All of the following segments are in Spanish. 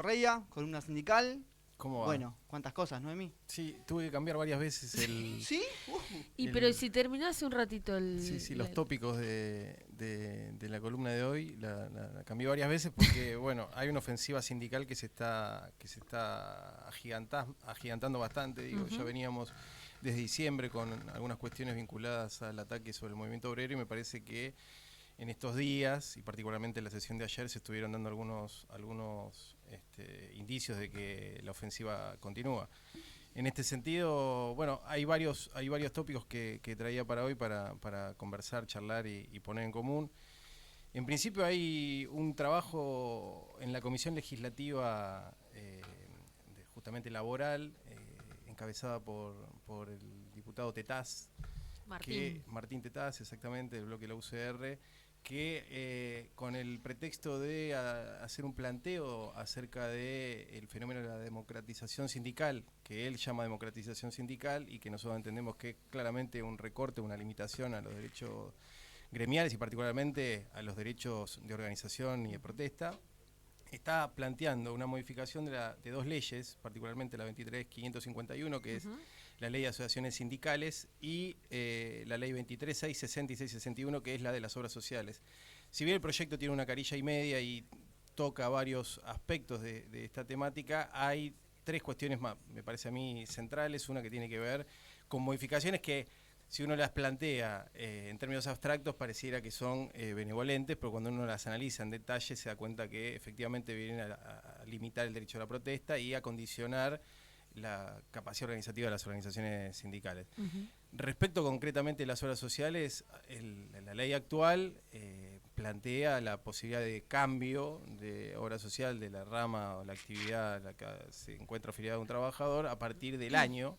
Correia, columna sindical. ¿Cómo va? Bueno, cuántas cosas, Noemí. Sí, tuve que cambiar varias veces ¿Sí? Pero si terminó hace un ratito sí, los tópicos de la columna de hoy, la cambié varias veces porque, bueno, hay una ofensiva sindical que se está agigantando bastante, digo, ya veníamos desde diciembre con algunas cuestiones vinculadas al ataque sobre el movimiento obrero y me parece que en estos días, y particularmente en la sesión de ayer, se estuvieron dando algunos indicios de que la ofensiva continúa. En este sentido, bueno, hay varios tópicos que traía para hoy para conversar, charlar y poner en común. En principio hay un trabajo en la Comisión Legislativa justamente laboral, encabezada por el diputado Tetaz, Martín Tetaz, exactamente, del bloque de la UCR, que con el pretexto de hacer un planteo acerca del fenómeno de la democratización sindical, que él llama democratización sindical y que nosotros entendemos que es claramente un recorte, una limitación a los derechos gremiales y particularmente a los derechos de organización y de protesta, está planteando una modificación de dos leyes, particularmente la 23.551, que es la ley de asociaciones sindicales, y la ley 23.660 y 661, que es la de las obras sociales. Si bien el proyecto tiene una carilla y media y toca varios aspectos de esta temática, hay tres cuestiones más, me parece a mí, centrales. Una que tiene que ver con modificaciones que, si uno las plantea en términos abstractos, pareciera que son benevolentes, pero cuando uno las analiza en detalle se da cuenta que efectivamente vienen a limitar el derecho a la protesta y a condicionar la capacidad organizativa de las organizaciones sindicales. Respecto concretamente a las obras sociales, la ley actual plantea la posibilidad de cambio de obra social de la rama o la actividad a la que se encuentra afiliado un trabajador a partir del año.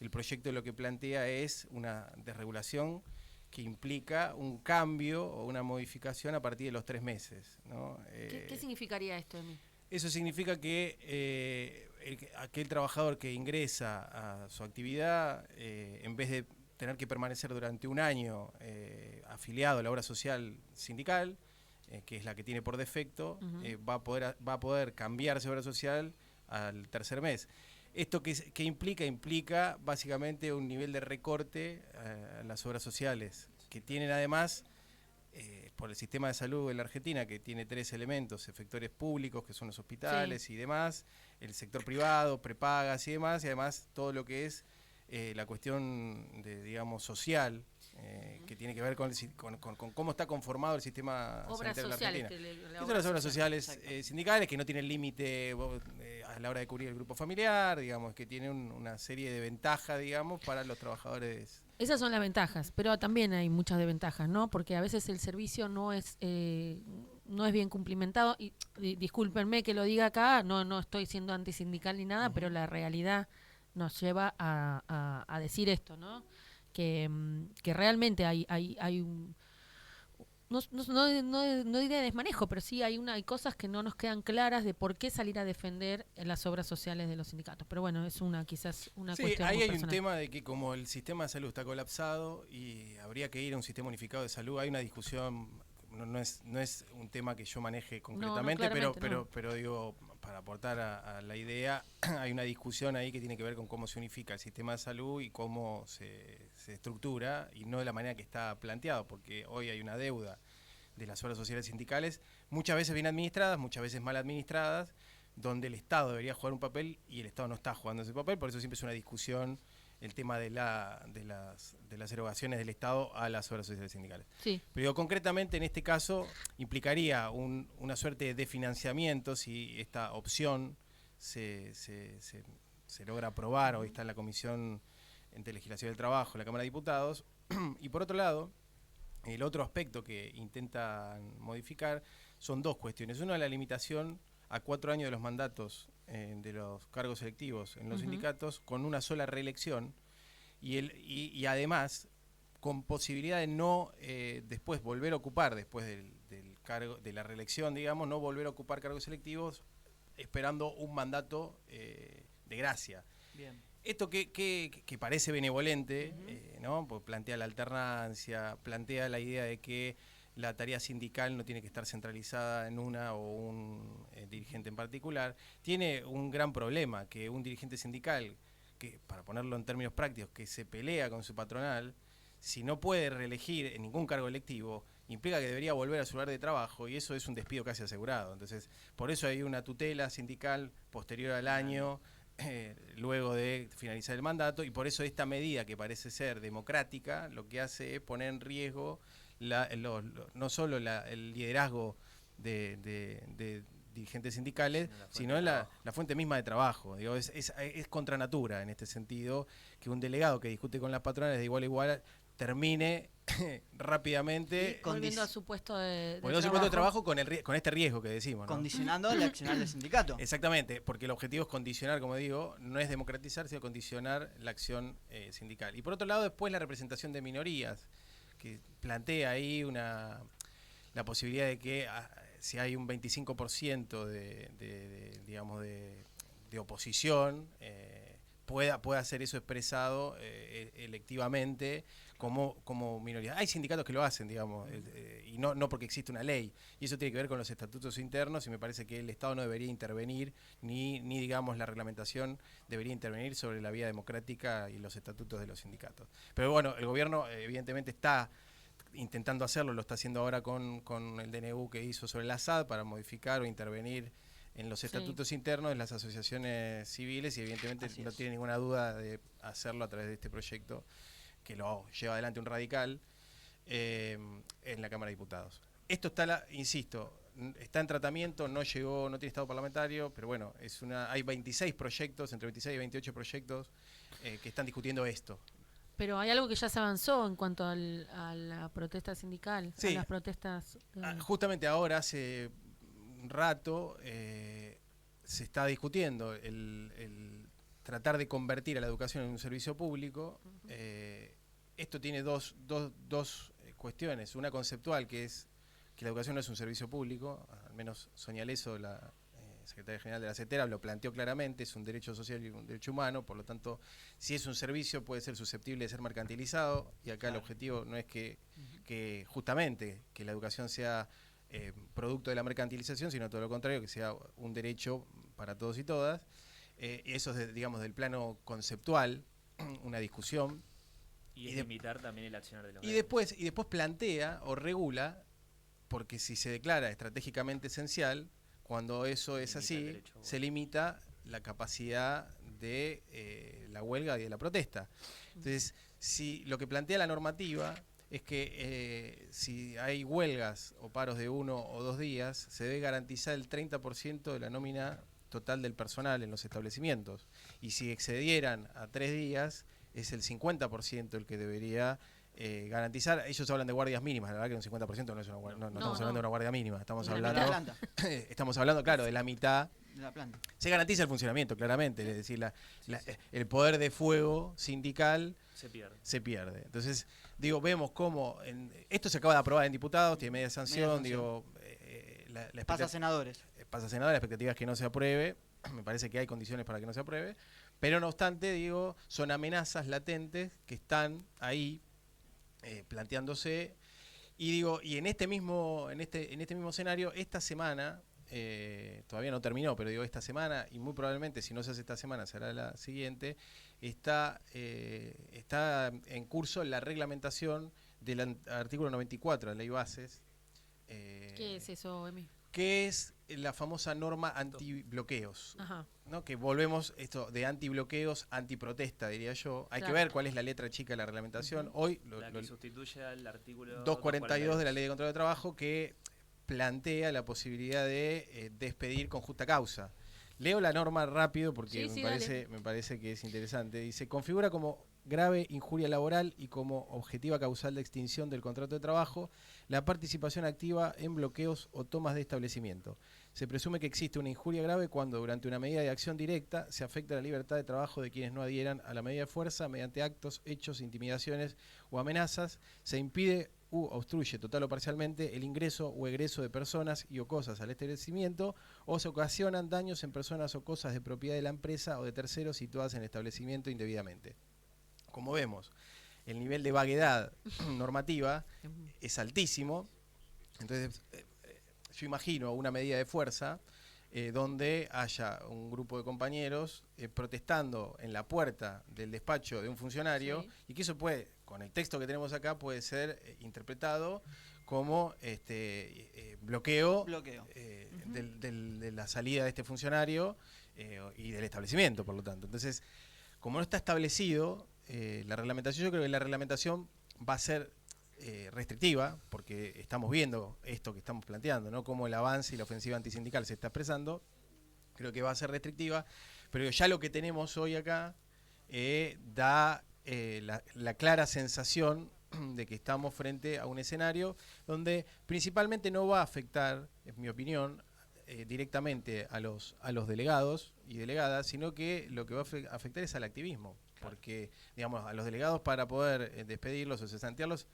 El proyecto lo que plantea es una desregulación que implica un cambio o una modificación a partir de los 3 meses, ¿no? ¿Qué significaría esto, Emi? Eso significa que aquel trabajador que ingresa a su actividad, en vez de tener que permanecer durante un año afiliado a la obra social sindical, que es la que tiene por defecto, va a poder cambiarse de obra social al tercer mes. ¿Esto qué implica? Implica básicamente un nivel de recorte en las obras sociales, que tienen además, por el sistema de salud en la Argentina, que tiene 3 elementos: efectores públicos, que son los hospitales y demás, el sector privado, prepagas y demás, y además todo lo que es la cuestión de, digamos, social, que tiene que ver con cómo está conformado el sistema sanitario de la Argentina. Estas son las obras sociales sindicales, que no tienen límite a la hora de cubrir el grupo familiar, digamos, que tienen una serie de ventajas, digamos, para los trabajadores. Esas son las ventajas, pero también hay muchas desventajas, ¿no? Porque a veces el servicio no es bien cumplimentado. Y discúlpenme que lo diga acá, no estoy siendo antisindical ni nada, pero la realidad nos lleva a decir esto, ¿no? Que realmente hay un... No diré desmanejo, pero sí hay cosas que no nos quedan claras de por qué salir a defender las obras sociales de los sindicatos. Pero bueno, es quizás una cuestión ahí muy hay personal. un tema de que como el sistema de salud está colapsado y habría que ir a un sistema unificado de salud, hay una discusión, no es un tema que yo maneje concretamente, pero digo, para aportar a la idea, hay una discusión ahí que tiene que ver con cómo se unifica el sistema de salud y cómo se estructura, y no de la manera que está planteado, porque hoy hay una deuda de las obras sociales sindicales, muchas veces bien administradas, muchas veces mal administradas, donde el Estado debería jugar un papel y el Estado no está jugando ese papel. Por eso siempre es una discusión el tema de las erogaciones del Estado a las obras sociales sindicales. Sí. Pero concretamente en este caso implicaría una suerte de financiamiento si esta opción se logra aprobar. Hoy está en la Comisión de Legislación del Trabajo, en la Cámara de Diputados. Y por otro lado, el otro aspecto que intentan modificar son dos cuestiones. Una, la limitación a 4 años de los mandatos de los cargos selectivos en los sindicatos, con una sola reelección, y además con posibilidad de no después volver a ocupar, después del cargo, de la reelección, digamos, no volver a ocupar cargos selectivos, esperando un mandato de gracia. Bien. Esto que parece benevolente, ¿no? Pues plantea la alternancia, plantea la idea de que la tarea sindical no tiene que estar centralizada en una o un dirigente en particular. Tiene un gran problema, que un dirigente sindical, que para ponerlo en términos prácticos, que se pelea con su patronal, si no puede reelegir en ningún cargo electivo, implica que debería volver a su lugar de trabajo, y eso es un despido casi asegurado. Entonces, por eso hay una tutela sindical posterior al año, luego de finalizar el mandato, y por eso esta medida, que parece ser democrática, lo que hace es poner en riesgo no solo el liderazgo de dirigentes sindicales, sino la fuente misma de trabajo. Digo, es contra natura en este sentido que un delegado que discute con las patronales de igual a igual termine rápidamente volviendo a su puesto de volviendo a su puesto de trabajo con este riesgo que decimos, ¿no? Condicionando el accionar del sindicato. Exactamente, porque el objetivo es condicionar, como digo, no es democratizar, sino condicionar la acción sindical. Y por otro lado, después la representación de minorías, que plantea ahí la posibilidad de que si hay un 25% de oposición, pueda ser eso expresado electivamente como minoría. Hay sindicatos que lo hacen, digamos, y no porque existe una ley, y eso tiene que ver con los estatutos internos, y me parece que el Estado no debería intervenir, ni digamos la reglamentación debería intervenir sobre la vía democrática y los estatutos de los sindicatos. Pero bueno, el gobierno evidentemente está intentando hacerlo, lo está haciendo ahora con el DNU que hizo sobre la SAD para modificar o intervenir en los estatutos internos de las asociaciones civiles, y evidentemente no tiene ninguna duda de hacerlo a través de este proyecto que lo lleva adelante un radical en la Cámara de Diputados. Esto está, insisto, está en tratamiento, no tiene estado parlamentario, pero bueno, hay 26 proyectos, entre 26 y 28 proyectos que están discutiendo esto. Pero hay algo que ya se avanzó en cuanto a la protesta sindical, sí, a las protestas. Justamente ahora, hace un rato, se está discutiendo el tratar de convertir a la educación en un servicio público. Esto tiene dos cuestiones. Una conceptual, que es que la educación no es un servicio público, al menos Sonia Leso, la secretaria general de la CETERA, lo planteó claramente, es un derecho social y un derecho humano, por lo tanto, si es un servicio puede ser susceptible de ser mercantilizado, y acá el objetivo no es que justamente que la educación sea producto de la mercantilización, sino todo lo contrario, que sea un derecho para todos y todas. Eso es, digamos, del plano conceptual, una discusión. Y limitar también el accionar de los y después plantea o regula, porque si se declara estratégicamente esencial, cuando eso es así, se limita la capacidad de la huelga y de la protesta. Entonces, si lo que plantea la normativa es que si hay huelgas o paros de 1 o 2 días, se debe garantizar el 30% de la nómina total del personal en los establecimientos. Y si excedieran a 3 días, es el 50% el que debería garantizar. Ellos hablan de guardias mínimas, la verdad que un 50% no es una no estamos hablando de una guardia mínima, estamos hablando, claro, de la mitad de la planta. Se garantiza el funcionamiento, claramente, es decir, el poder de fuego sindical se pierde. Entonces, digo, vemos cómo esto se acaba de aprobar en diputados, tiene media sanción, digo, pasa a senadores. Pasa a senadores, la expectativa es que no se apruebe, me parece que hay condiciones para que no se apruebe, pero no obstante, digo, son amenazas latentes que están ahí planteándose, y digo, y en este mismo escenario, esta semana, todavía no terminó, pero digo esta semana, y muy probablemente si no se hace esta semana será la siguiente, está en curso la reglamentación del artículo 94 de la Ley Bases. ¿Qué es eso, Emi? Que es la famosa norma antibloqueos, ¿no? Que volvemos esto de antibloqueos, antiprotesta, diría yo. Hay que ver cuál es la letra chica de la reglamentación. Hoy la que sustituye al artículo 242 de la Ley de Control de Trabajo, que plantea la posibilidad de despedir con justa causa. Leo la norma rápido porque me parece que es interesante. Dice: configura como grave injuria laboral y como objetiva causal de extinción del contrato de trabajo la participación activa en bloqueos o tomas de establecimiento. Se presume que existe una injuria grave cuando durante una medida de acción directa se afecta la libertad de trabajo de quienes no adhieran a la medida de fuerza mediante actos, hechos, intimidaciones o amenazas, se impide u obstruye total o parcialmente el ingreso o egreso de personas y o cosas al establecimiento, o se ocasionan daños en personas o cosas de propiedad de la empresa o de terceros situadas en el establecimiento indebidamente. Como vemos, el nivel de vaguedad normativa es altísimo, Entonces, yo imagino una medida de fuerza donde haya un grupo de compañeros protestando en la puerta del despacho de un funcionario, Sí. y que eso puede, con el texto que tenemos acá, puede ser interpretado como bloqueo, de la salida de este funcionario y del establecimiento, por lo tanto. Entonces, como no está establecido la reglamentación, yo creo que la reglamentación va a ser restrictiva, porque estamos viendo esto que estamos planteando, ¿no? Cómo el avance y la ofensiva antisindical se está expresando. Creo que va a ser restrictiva, pero ya lo que tenemos hoy acá da la clara sensación de que estamos frente a un escenario donde principalmente no va a afectar, en mi opinión, directamente a los delegados y delegadas, sino que lo que va a afectar es al activismo, porque, digamos, a los delegados, para poder despedirlos o cesantearlos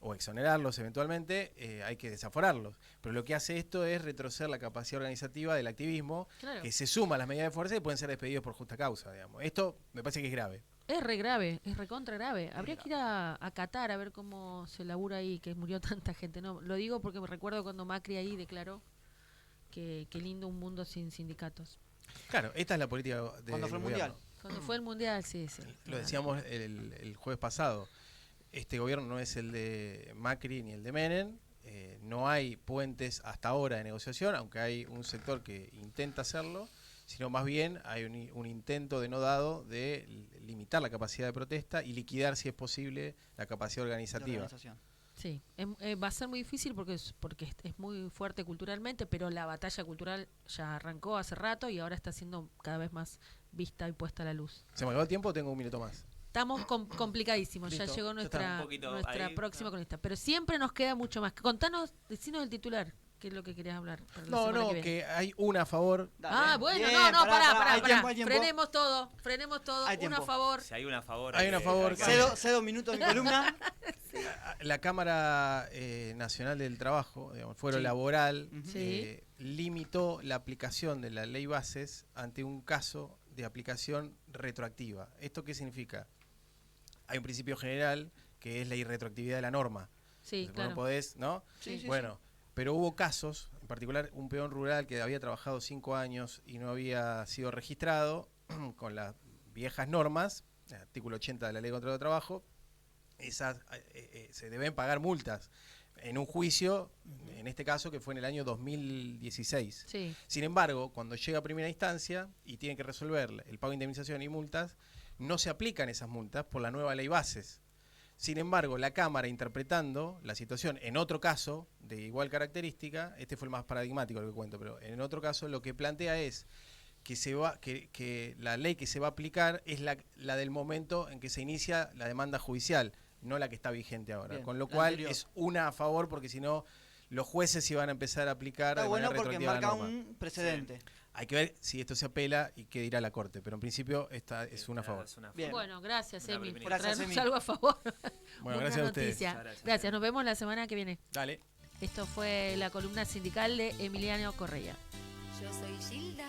o exonerarlos eventualmente, hay que desaforarlos. Pero lo que hace esto es retroceder la capacidad organizativa del activismo, Claro. que se suma a las medidas de fuerza y pueden ser despedidos por justa causa, digamos. Esto me parece que es grave. Es re grave, es recontra grave. Habría que ir a Qatar a ver cómo se labura ahí, que murió tanta gente. No, lo digo porque me recuerdo cuando Macri ahí declaró que lindo un mundo sin sindicatos. Claro, esta es la política de Cuando fue el Mundial. Cuando fue el Mundial, sí. Lo decíamos el jueves pasado. Este gobierno no es el de Macri ni el de Menem. No hay puentes hasta ahora de negociación, aunque hay un sector que intenta hacerlo, sino más bien hay un intento denodado de limitar la capacidad de protesta y liquidar, si es posible, la capacidad organizativa. Sí, va a ser muy difícil porque es muy fuerte culturalmente, pero la batalla cultural ya arrancó hace rato y ahora está siendo cada vez más vista y puesta a la luz. ¿Se me acabó el tiempo o tengo un minuto más? Estamos complicadísimos, ya Listo, llegó ya está. nuestra Un poquito ahí, próxima no. cronista, pero siempre nos queda mucho más. Decinos el titular, que es lo que querías hablar. Para la No, semana no, viene. que hay una a favor. Ah, bueno, Bien, pará. hay tiempo. Frenemos todo, Hay una tiempo. a favor. Si hay una a favor. Hay una a favor. Cedo minutos de mi columna. La Cámara Nacional del Trabajo, digamos, Fuero Sí. Laboral, Ujú. Sí. limitó la aplicación de la ley bases ante un caso de aplicación retroactiva. ¿Esto qué significa? Hay un principio general que es la irretroactividad de la norma. Sí, Entonces, claro. vos no podés, ¿no? Sí, sí, Bueno, pero hubo casos, en particular un peón rural que había trabajado 5 años y no había sido registrado con las viejas normas, el artículo 80 de la Ley contra el Trabajo. Esas se deben pagar multas en un juicio, en este caso que fue en el año 2016. Sí. Sin embargo, cuando llega a primera instancia y tiene que resolver el pago de indemnización y multas, no se aplican esas multas por la nueva ley bases. Sin embargo, la Cámara, interpretando la situación en otro caso de igual característica, este fue el más paradigmático lo que cuento, pero en otro caso lo que plantea es que la ley que se va a aplicar es la del momento en que se inicia la demanda judicial, no la que está vigente ahora. Bien, Con lo la cual anterior. es una a favor, porque si no, los jueces iban a empezar a aplicar Está de bueno manera porque retroactiva la marca norma. un precedente. Hay que ver si esto se apela y qué dirá la Corte, pero en principio esta es una a favor. Bien. Bueno, gracias, Una Emi, primera. por Gracias, traernos Emi. algo a favor. Bueno, Una gracias a ustedes. noticia. Muchas gracias. Gracias, nos vemos la semana que viene. Dale. Esto fue la columna sindical de Emiliano Correa. Yo soy Gilda.